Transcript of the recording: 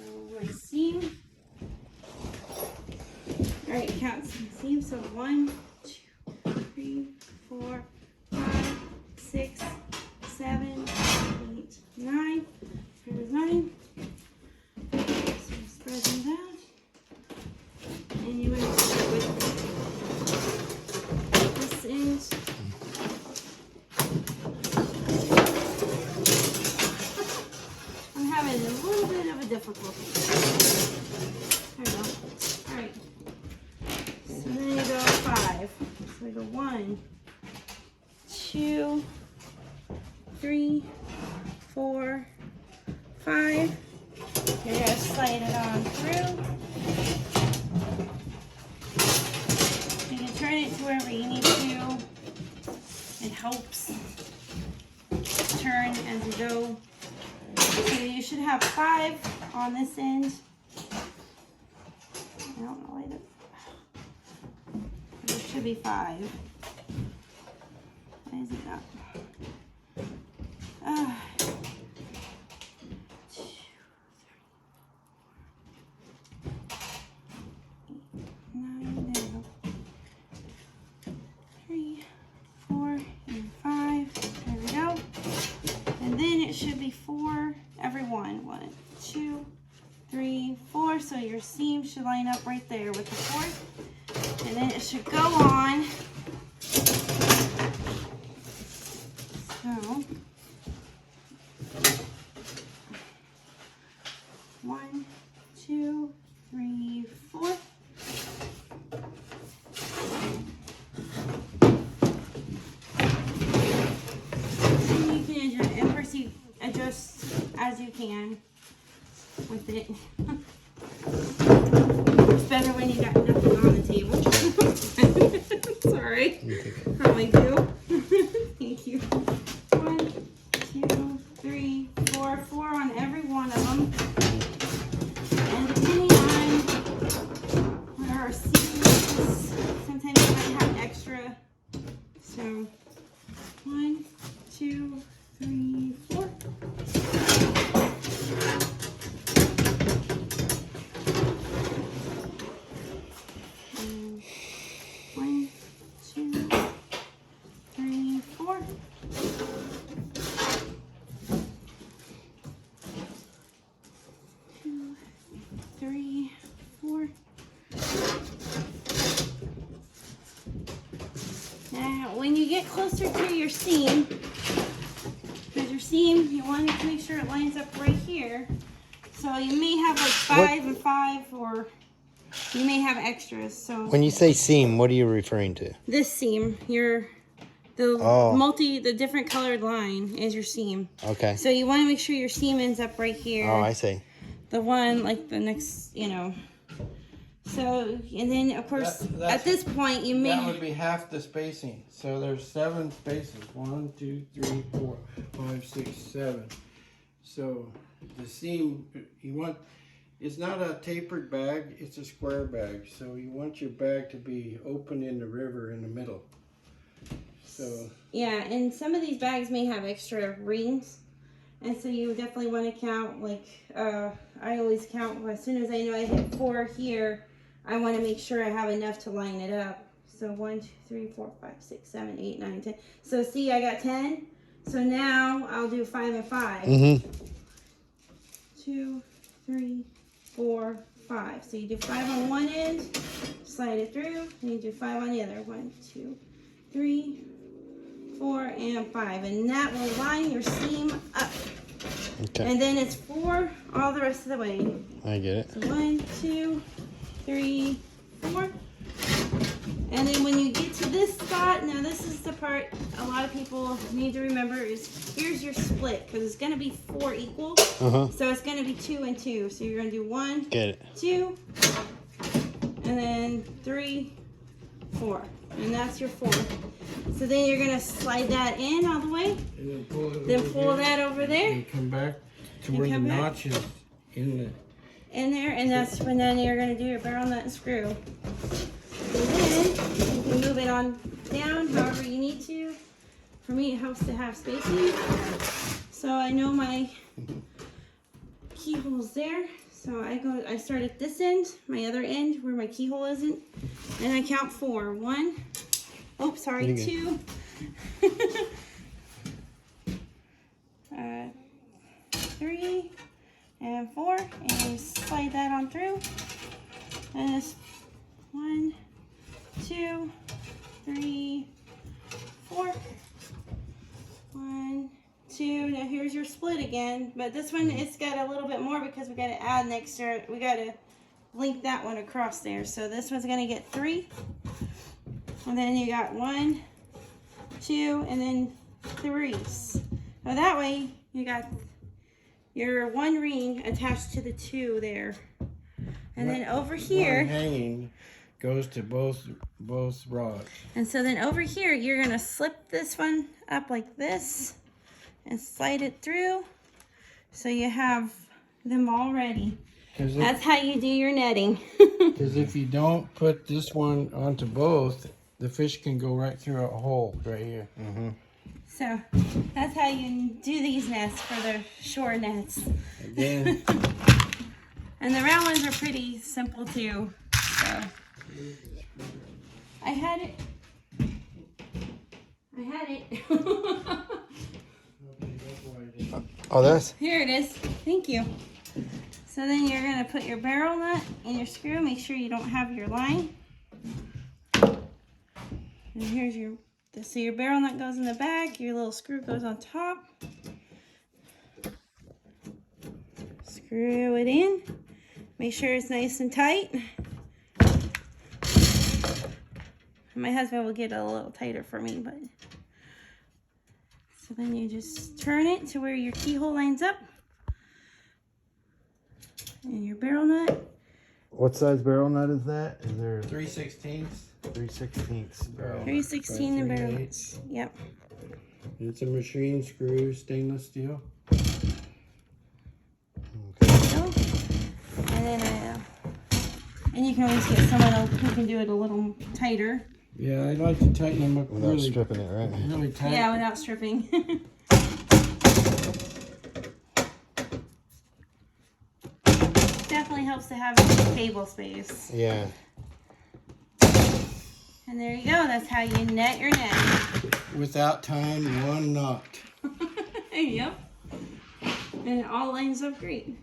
So my seam. All right, count some seams. So 1, 2, 3, 4, 5, 6, 7, 8, 9. There's 9. So spread them out. And you want to start with this end. I'm having a little bit of a difficulty. There we go. Alright. So then you go 5. So we go 1, 2, 3, 4, 5. You're going to slide it on through. You can turn it to wherever you need to. It helps turn as you go. So you should have 5 on this end. I don't know why that. There should be 5. Why is it not? 2, 3, 9. There we go. 3, 4, and 5. There we go. And then it should be 4 every one. 1, 2, 3, 4. So your seam should line up right there with the 4th. And then it should go on. So 1, 2, 3, 4. Adjust as you can with it. It's better when you got nothing on the table. Sorry. Probably do. Thank you. 1, 2, 3, 4. 4 on every one of them. And depending on where our seam is, sometimes you might have extra. So 1, 2, 3, 4. And 1, 2, 3, 4. 2, 3, 4. Now, when you get closer to your seam, you want to make sure it lines up right here. So you may have like 5 and 5, or you may have extras. So when you say seam, what are you referring to? This seam, the different colored line is your seam. Okay. So you want to make sure your seam ends up right here. Oh, I see. The one like the next, So, and then of course, at this point you may. That would be half the spacing. So there's 7 spaces. 1, 2, 3, 4, 5, 6, 7. So the seam, it's not a tapered bag, it's a square bag. So you want your bag to be open in the river in the middle. So. Yeah, and some of these bags may have extra rings. And so you definitely want to count, like, I always count as soon as I know I hit 4 here. I want to make sure I have enough to line it up. So 1, 2, 3, 4, 5, 6, 7, 8, 9, 10. So see, I got 10. So now I'll do 5 and 5. 2, 3, 4, 5. So you do 5 on one end, slide it through, and you do 5 on the other. 1, 2, 3, 4, and 5. And that will line your seam up. Okay. And then it's 4 all the rest of the way. I get it. So 1, 2, 3, 4. And then when you get to this spot, now this is the part a lot of people need to remember is here's your split, because it's going to be 4 equal. So it's going to be 2 and 2. So you're going to do 1, Get it. 2, and then 3, 4. And that's your 4. So then you're going to slide that in all the way. And then Then pull that over there. And come back to And where the come back. notch is in there, and that's when then you're going to do your barrel nut and screw. And then you can move it on down however you need to. For me, it helps to have spacing. So I know my keyhole's there. So I start at this end, my other end where my keyhole isn't, and I count 4. 1, oh sorry, 2, 3, and 4, and slide that on through. And it's 1, 2, 3, 4. 1, 2. Now here's your split again, but this one it's got a little bit more because we got to add an extra. We got to link that one across there. So this one's gonna get 3, and then you got 1, 2, and then 3s. So that way you got your 1 ring attached to the 2 there, and then over here. One hanging goes to both rods. And so then over here, you're gonna slip this one up like this and slide it through so you have them all ready. That's how you do your netting. Because if you don't put this one onto both, the fish can go right through a hole right here. So that's how you do these nets for the shore nets. Again. And the round ones are pretty simple too. So I had it. Oh, that's Here it is. Thank you. So then you're going to put your barrel nut in your screw. Make sure you don't have your line. And here's your, so your barrel nut goes in the back. Your little screw goes on top. Screw it in. Make sure it's nice and tight. My husband will get it a little tighter for me, but. So then you just turn it to where your keyhole lines up. And your barrel nut. what size barrel nut is that? Is there 3/16 3/16 barrel? 3/16 and barrel nuts. Yep. It's a machine screw, stainless steel. So, and then and you can always get someone else who can do it a little tighter. Yeah, I like to tighten them up Without really, stripping it, right? really tight. Yeah, without stripping. Definitely helps to have table space. Yeah. And there you go. That's how you net your net. Without tying one knot. Yep. And it all lines up great.